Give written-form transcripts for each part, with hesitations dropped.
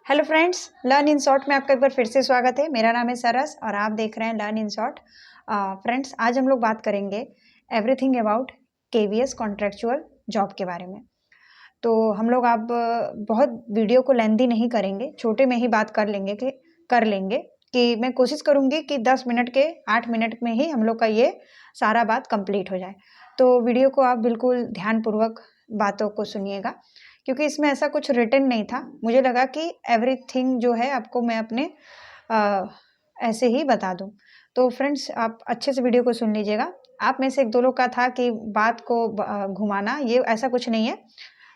Hello friends, learn in short में आपका एक बार फिर से स्वागत है। मेरा नाम है सरस और आप देख रहे हैं लर्न इन शॉर्ट। फ्रेंड्स, आज हम लोग बात करेंगे everything about KVS contractual job के बारे में। तो हम लोग अब बहुत वीडियो को लेंथी नहीं करेंगे, छोटे में ही बात कर लेंगे कि मैं कोशिश करूंगी कि 10 मिनट के 8 मिनट में ही हम लोग का ये सारा बात कंप्लीट हो जाए। तो वीडियो को आप बिल्कुल ध्यानपूर्वक बातों को सुनिएगा, क्योंकि इसमें ऐसा कुछ रिटन नहीं था। मुझे लगा कि एवरीथिंग जो है आपको मैं अपने ऐसे ही बता दूं। तो फ्रेंड्स, आप अच्छे से वीडियो को सुन लीजिएगा। आप में से एक दो लोग का था कि बात को घुमाना, ये ऐसा कुछ नहीं है।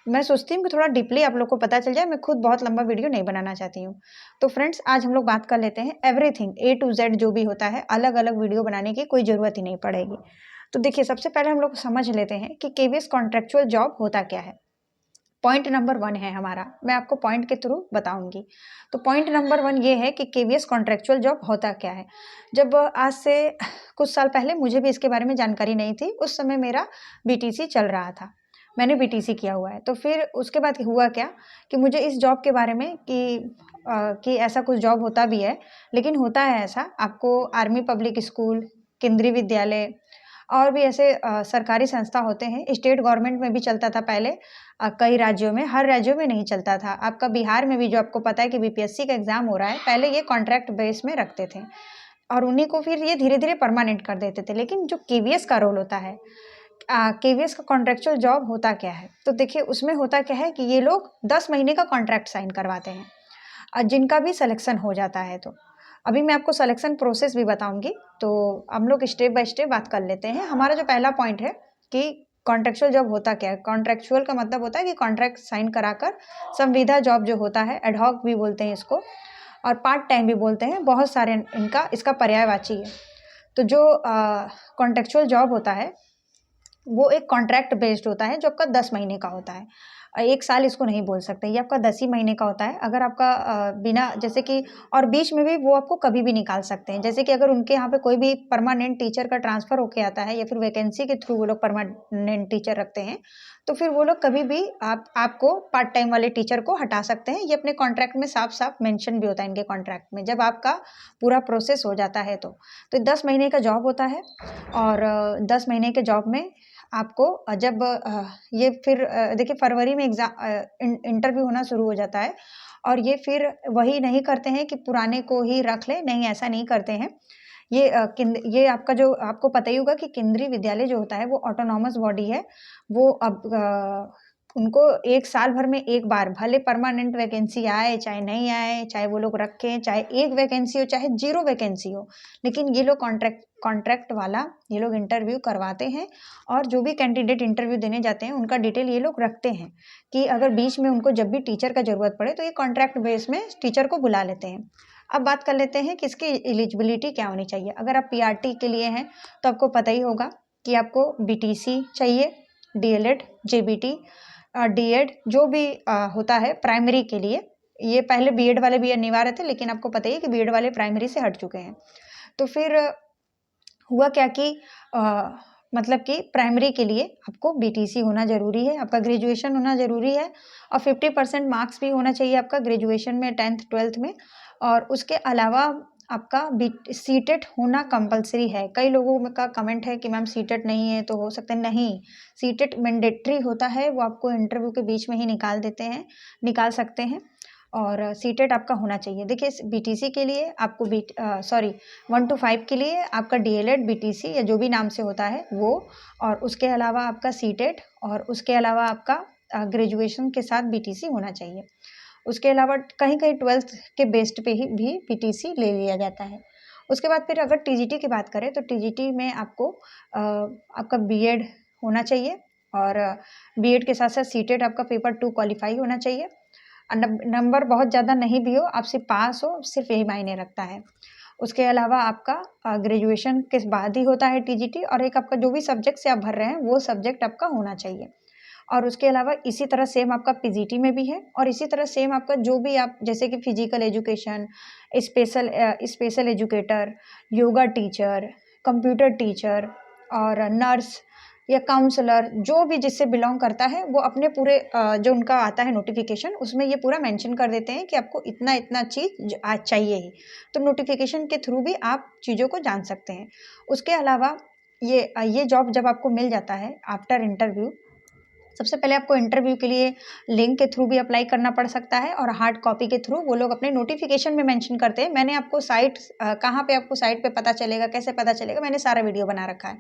मैं सोचती हूँ कि थोड़ा डीपली आप लोग को पता चल जाए। मैं खुद बहुत लंबा वीडियो नहीं बनाना चाहती हूँ। तो फ्रेंड्स, आज हम लोग बात कर लेते हैं एवरीथिंग A to Z जो भी होता है। अलग अलग वीडियो बनाने की कोई ज़रूरत ही नहीं पड़ेगी। तो देखिए, सबसे पहले हम लोग समझ लेते हैं कि केवीएस कॉन्ट्रेक्चुअल जॉब होता क्या है। पॉइंट नंबर 1 है हमारा, मैं आपको पॉइंट के थ्रू बताऊंगी। तो पॉइंट नंबर 1 ये है कि केवीएस कॉन्ट्रेक्चुअल जॉब होता क्या है। जब आज से कुछ साल पहले मुझे भी इसके बारे में जानकारी नहीं थी। उस समय मेरा बीटीसी चल रहा था, मैंने बीटीसी किया हुआ है। तो फिर उसके बाद हुआ क्या कि मुझे इस जॉब के बारे में कि ऐसा कुछ जॉब होता भी है। लेकिन होता है ऐसा, आपको आर्मी पब्लिक स्कूल, केंद्रीय विद्यालय और भी ऐसे सरकारी संस्था होते हैं। स्टेट गवर्नमेंट में भी चलता था पहले, कई राज्यों में, हर राज्यों में नहीं चलता था। आपका बिहार में भी जो आपको पता है कि बीपीएससी का एग्जाम हो रहा है, पहले ये कॉन्ट्रैक्ट बेस में रखते थे और उन्हीं को फिर ये धीरे धीरे परमानेंट कर देते थे। लेकिन जो केवीएस का रोल होता है, केवीएस का कॉन्ट्रेक्चुअल जॉब होता क्या है, तो देखिए उसमें होता क्या है कि ये लोग 10 महीने का कॉन्ट्रैक्ट साइन करवाते हैं और जिनका भी सिलेक्शन हो जाता है। तो अभी मैं आपको सिलेक्शन प्रोसेस भी बताऊंगी। तो हम लोग स्टेप बाय स्टेप बात कर लेते हैं। हमारा जो पहला पॉइंट है कि कॉन्ट्रेक्चुअल जॉब होता क्या है। कॉन्ट्रेक्चुअल का मतलब होता है कि कॉन्ट्रैक्ट साइन कराकर संविदा जॉब जो होता है, एडहॉक भी बोलते हैं इसको और पार्ट टाइम भी बोलते हैं, बहुत सारे इनका इसका पर्यायवाची है। तो जो कॉन्ट्रेक्चुअल जॉब होता है वो एक कॉन्ट्रैक्ट बेस्ड होता है, जो आपका 10 महीने का होता है। एक साल इसको नहीं बोल सकते, ये आपका 10 ही महीने का होता है। अगर आपका बिना जैसे कि, और बीच में भी वो आपको कभी भी निकाल सकते हैं। जैसे कि अगर उनके यहाँ पे कोई भी परमानेंट टीचर का ट्रांसफ़र होके आता है या फिर वैकेंसी के थ्रू वो लोग परमानेंट टीचर रखते हैं, तो फिर वो लोग कभी भी आपको पार्ट टाइम वाले टीचर को हटा सकते हैं। ये अपने कॉन्ट्रैक्ट में साफ साफ मेंशन भी होता है इनके कॉन्ट्रैक्ट में, जब आपका पूरा प्रोसेस हो जाता है। तो 10 महीने का जॉब होता है और 10 महीने के जॉब में आपको जब ये फिर देखिए फरवरी में इंटरव्यू होना शुरू हो जाता है। और ये फिर वही नहीं करते हैं कि पुराने को ही रख ले, नहीं ऐसा नहीं करते हैं। ये आपका जो आपको पता ही होगा कि केंद्रीय विद्यालय जो होता है वो ऑटोनॉमस बॉडी है। वो अब उनको एक साल भर में एक बार, भले परमानेंट वैकेंसी आए चाहे नहीं आए, चाहे वो लोग रखें, चाहे एक वैकेंसी हो चाहे 0 वैकेंसी हो, लेकिन ये लोग कॉन्ट्रैक्ट वाला ये लोग इंटरव्यू करवाते हैं। और जो भी कैंडिडेट इंटरव्यू देने जाते हैं उनका डिटेल ये लोग रखते हैं कि अगर बीच में उनको जब भी टीचर का ज़रूरत पड़े तो ये कॉन्ट्रैक्ट बेस में टीचर को बुला लेते हैं। अब बात कर लेते हैं कि इसकी एलिजिबिलिटी क्या होनी चाहिए। अगर आप पीआरटी के लिए हैं तो आपको पता ही होगा कि आपको बीटीसी चाहिए, डीएलएड, जेबीटी, डीएड जो भी होता है प्राइमरी के लिए। ये पहले बीएड वाले भी अनिवार्य थे, लेकिन आपको पता ही है कि बीएड वाले प्राइमरी से हट चुके हैं। तो फिर हुआ क्या कि मतलब कि प्राइमरी के लिए आपको बीटीसी होना ज़रूरी है, आपका ग्रेजुएशन होना ज़रूरी है और 50% मार्क्स भी होना चाहिए आपका ग्रेजुएशन में, 10th 12th में। और उसके अलावा आपका सीटेट होना कंपलसरी है। कई लोगों का कमेंट है कि मैम सीटेट नहीं है तो हो सकता है, नहीं, सीटेट मैंडेटरी होता है। वो आपको इंटरव्यू के बीच में ही निकाल सकते हैं और सीटेट आपका होना चाहिए। देखिए बीटीसी के लिए आपको 1 to 5 के लिए आपका डीएलएड, बीटीसी या जो भी नाम से होता है वो, और उसके अलावा आपका सीटेट, और उसके अलावा आपका ग्रेजुएशन के साथ बीटीसी होना चाहिए। उसके अलावा कहीं कहीं 12th के बेस्ड पे ही भी बीटीसी ले लिया जाता है। उसके बाद फिर अगर टीजीटी की बात करें तो टीजीटी में आपको आपका बीएड होना चाहिए और बीएड के साथ साथ सीटेट आपका पेपर 2 क्वालिफाई होना चाहिए। नंबर बहुत ज़्यादा नहीं भी हो, आप सिर्फ पास हो, सिर्फ यही मायने रखता है। उसके अलावा आपका ग्रेजुएशन के बाद ही होता है टीजीटी, और एक आपका जो भी सब्जेक्ट से आप भर रहे हैं वो सब्जेक्ट आपका होना चाहिए। और उसके अलावा इसी तरह सेम आपका पीजीटी में भी है, और इसी तरह सेम आपका जो भी आप जैसे कि physical education, special educator, yoga teacher, computer teacher और नर्स, या काउंसलर, जो भी जिससे बिलोंग करता है, वो अपने पूरे जो उनका आता है नोटिफिकेशन, उसमें ये पूरा मेंशन कर देते हैं कि आपको इतना इतना चीज़ आज चाहिए ही। तो नोटिफिकेशन के थ्रू भी आप चीज़ों को जान सकते हैं। उसके अलावा ये जॉब जब आपको मिल जाता है आफ्टर इंटरव्यू, सबसे पहले आपको इंटरव्यू के लिए लिंक के थ्रू भी अप्लाई करना पड़ सकता है, और हार्ड कॉपी के थ्रू वो लोग अपने नोटिफिकेशन में मेंशन करते हैं। मैंने आपको साइट कहाँ पे आपको साइट पे पता चलेगा, कैसे पता चलेगा, मैंने सारा वीडियो बना रखा है।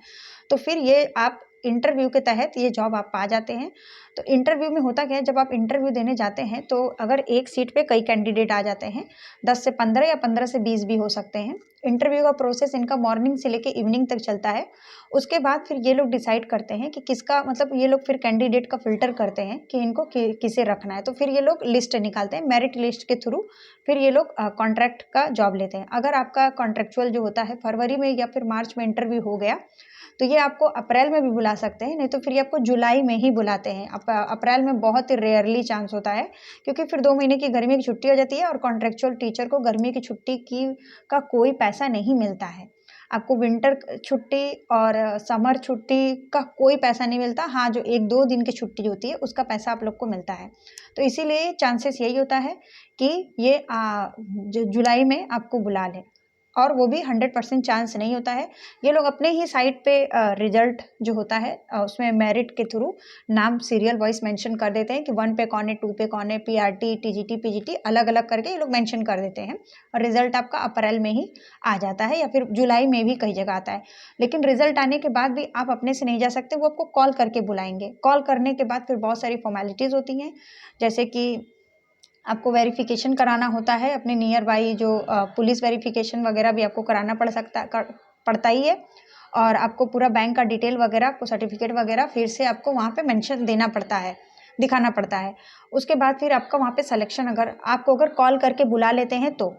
तो फिर ये आप इंटरव्यू के तहत ये जॉब आप पा जाते हैं। तो इंटरव्यू में होता क्या है, जब आप इंटरव्यू देने जाते हैं तो अगर एक सीट पे कई कैंडिडेट आ जाते हैं, 10 से 15 या 15 से 20 भी हो सकते हैं। इंटरव्यू का प्रोसेस इनका मॉर्निंग से लेके इवनिंग तक चलता है। उसके बाद फिर ये लोग डिसाइड करते हैं कि किसका, मतलब ये लोग फिर कैंडिडेट का फिल्टर करते हैं कि इनको किसे रखना है। तो फिर ये लोग लिस्ट निकालते हैं, मेरिट लिस्ट के थ्रू फिर ये लोग कॉन्ट्रैक्ट का जॉब लेते हैं। अगर आपका कॉन्ट्रेक्चुअल जो होता है फरवरी में या फिर मार्च में इंटरव्यू हो गया, तो ये आपको अप्रैल में भी बुला सकते हैं, नहीं तो फिर ये आपको जुलाई में ही बुलाते हैं। अप्रैल में बहुत ही रेयरली चांस होता है, क्योंकि फिर 2 महीने की गर्मी की छुट्टी हो जाती है, और कॉन्ट्रेक्चुअल टीचर को गर्मी की छुट्टी का कोई पैसा नहीं मिलता है। आपको विंटर छुट्टी और समर छुट्टी का कोई पैसा नहीं मिलता। हाँ, जो 1-2 दिन की छुट्टी होती है उसका पैसा आप लोग को मिलता है। तो इसीलिए चांसेस यही होता है कि ये जो जुलाई में आपको बुला लें, और वो भी 100% चांस नहीं होता है। ये लोग अपने ही साइट पे रिजल्ट जो होता है उसमें मेरिट के थ्रू नाम सीरियल वाइज मेंशन कर देते हैं कि 1 पे कौन है, 2 पे कौन है, पीआरटी, टीजीटी, पीजीटी अलग अलग करके ये लोग मेंशन कर देते हैं, और रिजल्ट आपका अप्रैल में ही आ जाता है, या फिर जुलाई में भी कई जगह आता है। लेकिन रिजल्ट आने के बाद भी आप अपने से नहीं जा सकते, वो आपको कॉल करके बुलाएंगे। कॉल करने के बाद फिर बहुत सारी फॉर्मेलिटीज़ होती हैं, जैसे कि आपको वेरिफिकेशन कराना होता है अपने नियर बाई, जो पुलिस वेरिफिकेशन वगैरह भी आपको कराना पड़ता ही है, और आपको पूरा बैंक का डिटेल वगैरह, आपको सर्टिफिकेट वगैरह फिर से आपको वहाँ पे मेंशन देना पड़ता है, दिखाना पड़ता है। उसके बाद फिर आपका वहाँ पे सिलेक्शन, अगर कॉल करके बुला लेते हैं तो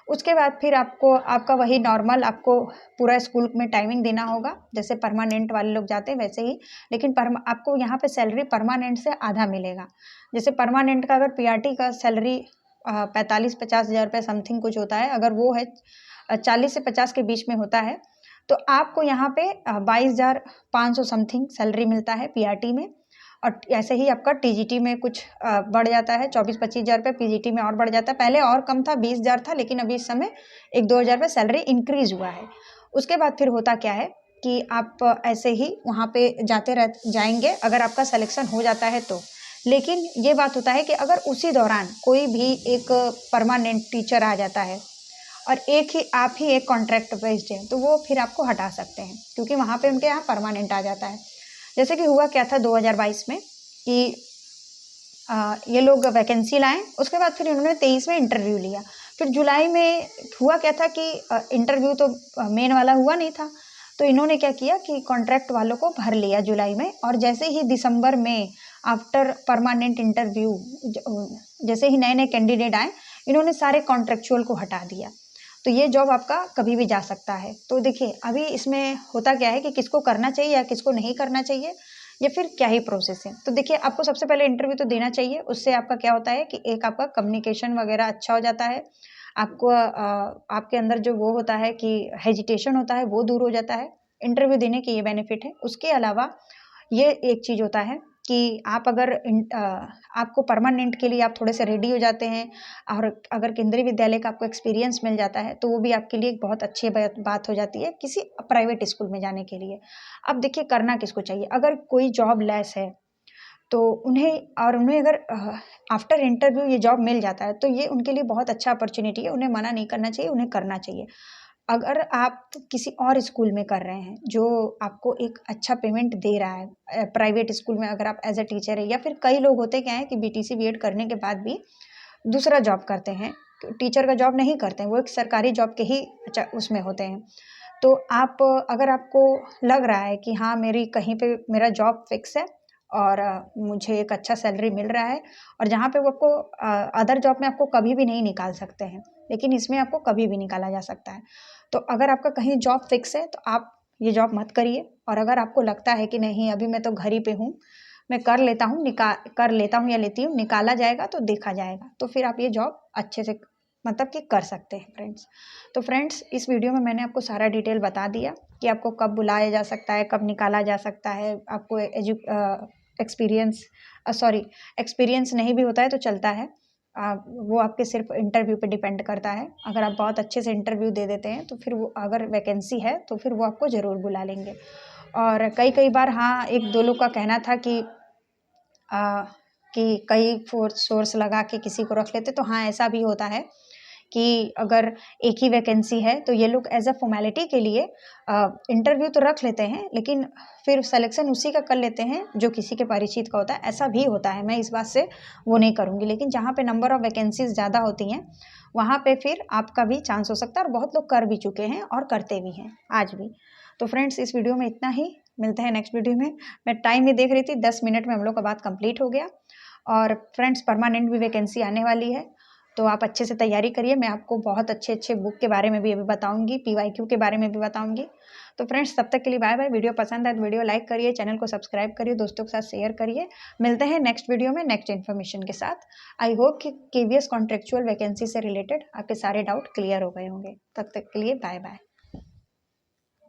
उसके बाद फिर आपका वही नॉर्मल आपको पूरा स्कूल में टाइमिंग देना होगा, जैसे परमानेंट वाले लोग जाते हैं वैसे ही। लेकिन आपको यहाँ पे सैलरी परमानेंट से आधा मिलेगा। जैसे परमानेंट का अगर पीआरटी का सैलरी 45-50 हज़ार रुपये समथिंग कुछ होता है, अगर वो है 40 से 50 के बीच में होता है, तो आपको यहाँ पे 22,500 समथिंग सैलरी मिलता है पीआरटी में। और ऐसे ही आपका टीजीटी में कुछ बढ़ जाता है, 24-25 हज़ार रुपये पीजीटी में और बढ़ जाता है। पहले और कम था, 20 हज़ार था, लेकिन अभी इस समय 1-2 हज़ार रुपये सैलरी इंक्रीज हुआ है। उसके बाद फिर होता क्या है कि आप ऐसे ही वहाँ पे जाएंगे अगर आपका सिलेक्शन हो जाता है तो। लेकिन ये बात होता है कि अगर उसी दौरान कोई भी एक परमानेंट टीचर आ जाता है, और आप ही एक कॉन्ट्रैक्ट बेस्ड हैं, तो वो फिर आपको हटा सकते हैं, क्योंकि वहाँ पे उनके यहाँ परमानेंट आ जाता है। जैसे कि हुआ क्या था 2022 में कि ये लोग वैकेंसी लाए, उसके बाद फिर इन्होंने 23 में इंटरव्यू लिया। फिर जुलाई में हुआ क्या था कि इंटरव्यू तो मेन वाला हुआ नहीं था, तो इन्होंने क्या किया कि कॉन्ट्रैक्ट वालों को भर लिया जुलाई में, और जैसे ही दिसंबर में आफ्टर परमानेंट इंटरव्यू जैसे ही नए नए कैंडिडेट आए, इन्होंने सारे कॉन्ट्रेक्चुअल को हटा दिया। तो ये जॉब आपका कभी भी जा सकता है। तो देखिए अभी इसमें होता क्या है कि किसको करना चाहिए या किसको नहीं करना चाहिए, या फिर क्या ही प्रोसेस है। तो देखिए आपको सबसे पहले इंटरव्यू तो देना चाहिए, उससे आपका क्या होता है कि एक आपका कम्युनिकेशन वगैरह अच्छा हो जाता है, आपको आपके अंदर जो वो होता है कि हेजिटेशन होता है वो दूर हो जाता है। इंटरव्यू देने के ये बेनिफिट है। उसके अलावा ये एक चीज़ होता है कि आपको परमानेंट के लिए आप थोड़े से रेडी हो जाते हैं, और अगर केंद्रीय विद्यालय का आपको एक्सपीरियंस मिल जाता है तो वो भी आपके लिए एक बहुत अच्छी बात हो जाती है किसी प्राइवेट स्कूल में जाने के लिए। अब देखिए करना किसको चाहिए, अगर कोई जॉब लेस है तो उन्हें अगर आफ्टर इंटरव्यू ये जॉब मिल जाता है तो ये उनके लिए बहुत अच्छा अपॉर्चुनिटी है, उन्हें मना नहीं करना चाहिए, उन्हें करना चाहिए। अगर आप किसी और स्कूल में कर रहे हैं जो आपको एक अच्छा पेमेंट दे रहा है, प्राइवेट स्कूल में अगर आप एज अ टीचर है, या फिर कई लोग होते क्या हैं कि बीटीसी बीएड करने के बाद भी दूसरा जॉब करते हैं, टीचर का जॉब नहीं करते हैं, वो एक सरकारी जॉब के ही उसमें होते हैं। तो आप अगर आपको लग रहा है कि हाँ मेरी कहीं पे मेरा जॉब फिक्स है और मुझे एक अच्छा सैलरी मिल रहा है, और जहाँ पे वो आपको अदर जॉब में आपको कभी भी नहीं निकाल सकते हैं, लेकिन इसमें आपको कभी भी निकाला जा सकता है। तो अगर आपका कहीं जॉब फिक्स है तो आप ये जॉब मत करिए, और अगर आपको लगता है कि नहीं अभी मैं तो घर ही पे हूँ, मैं कर लेता हूँ या लेती हूँ, निकाला जाएगा तो देखा जाएगा, तो फिर आप ये जॉब अच्छे से मतलब कि कर सकते हैं फ्रेंड्स। तो फ्रेंड्स इस वीडियो में मैंने आपको सारा डिटेल बता दिया कि आपको कब बुलाया जा सकता है, कब निकाला जा सकता है। आपको एक्सपीरियंस नहीं भी होता है तो चलता है। वो आपके सिर्फ इंटरव्यू पे डिपेंड करता है। अगर आप बहुत अच्छे से इंटरव्यू दे देते हैं तो फिर वो, अगर वैकेंसी है तो फिर वो आपको ज़रूर बुला लेंगे। और कई बार हाँ, एक दो लोग का कहना था कि कई सोर्स लगा के किसी को रख लेते, तो हाँ ऐसा भी होता है कि अगर एक ही वैकेंसी है तो ये लोग एज अ फॉर्मेलिटी के लिए इंटरव्यू तो रख लेते हैं, लेकिन फिर सिलेक्शन उसी का कर लेते हैं जो किसी के परिचित का होता है। ऐसा भी होता है, मैं इस बात से वो नहीं करूँगी। लेकिन जहाँ पे नंबर ऑफ़ वैकेंसीज ज़्यादा होती हैं वहाँ पे फिर आपका भी चांस हो सकता है, और बहुत लोग कर भी चुके हैं और करते भी हैं आज भी। तो फ्रेंड्स इस वीडियो में इतना ही, मिलते हैं नेक्स्ट वीडियो में। मैं टाइम ही देख रही थी, 10 मिनट में हम लोग का बात कंप्लीट हो गया। और फ्रेंड्स परमानेंट भी वैकेंसी आने वाली है, तो आप अच्छे से तैयारी करिए। मैं आपको बहुत अच्छे बुक के बारे में भी अभी बताऊंगी, PYQ के बारे में भी बताऊंगी। तो फ्रेंड्स तब तक के लिए बाय बाय। वीडियो पसंद आए तो वीडियो लाइक करिए, चैनल को सब्सक्राइब करिए, दोस्तों के साथ शेयर करिए। मिलते हैं नेक्स्ट वीडियो में नेक्स्ट इन्फॉर्मेशन के साथ। आई होप कि KVS कॉन्ट्रेक्चुअल वैकेंसी से रिलेटेड आपके सारे डाउट क्लियर हो गए होंगे। तब तक के लिए बाय बाय।